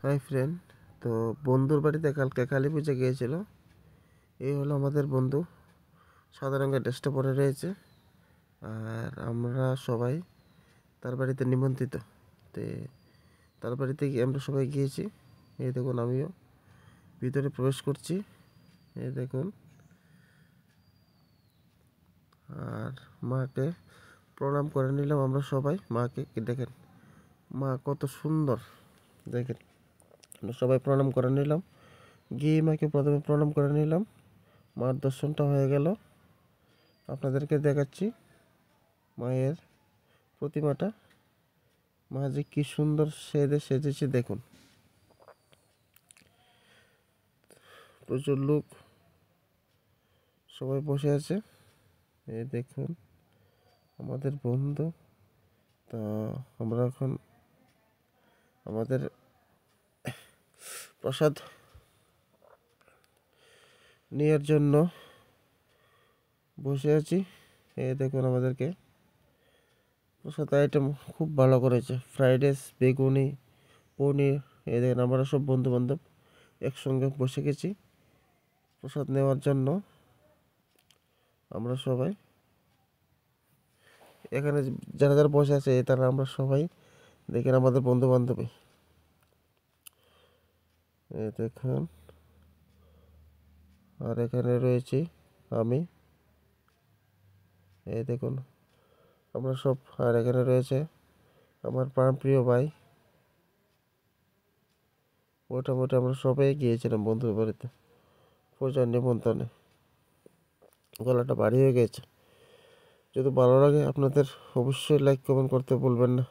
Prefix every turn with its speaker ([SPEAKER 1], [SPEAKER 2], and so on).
[SPEAKER 1] Hi friend. তো বন্ধুর বাড়িতে কালকে কালী পূজা গিয়েছিল। এই হলো আমাদের বন্ধু, সাদা রঙের ড্রেসটা পরে রয়েছে। আর আমরা সবাই তার বাড়িতে নিমন্ত্রিত। তো তার বাড়িতে আমরা সবাই গিয়েছি। এই দেখুন, আমিও ভিতরে প্রবেশ করছি। এই দেখুন, আর মাকে প্রণাম করে নিলাম আমরা সবাই। মাকে দেখেন, মা কত সুন্দর, দেখেন। আমরা সবাই প্রণাম করে নিলাম, গিয়ে মাকে প্রথমে প্রণাম করে নিলাম। মার দর্শনটা হয়ে গেল। আপনাদেরকে দেখাচ্ছি মায়ের প্রতিমাটা। মা যে কি সুন্দর সেজেছে দেখুন। প্রচুর লোক সবাই বসে আছে। এই দেখুন আমাদের বন্ধু। তা আমরা এখন আমাদের প্রসাদ নেওয়ার জন্য বসে আছি। এই দেখুন আমাদেরকে প্রসাদ আইটেম খুব ভালো করেছে, ফ্রাইড রাইস, বেগুনি, পনির। এই দেখেন আমরা সব বন্ধু বান্ধব একসঙ্গে বসে গেছি প্রসাদ নেওয়ার জন্য। আমরা সবাই এখানে যারা যারা বসে আছে তারা আমরা সবাই দেখেন আমাদের বন্ধু বান্ধবী। এই দেখুন, আর এখানে রয়েছি আমি। এই দেখুন আমরা সব, আর এখানে রয়েছে আমার প্রাণপ্রিয় ভাই। মোটামুটি আমরা সবাই গিয়েছিলাম বন্ধুর বাড়িতে পূজার নিমন্ত্রণে। গলাটা ভারী হয়ে গেছে। যদি ভালো লাগে আপনাদের অবশ্যই লাইক কমেন্ট করতে ভুলবেন না।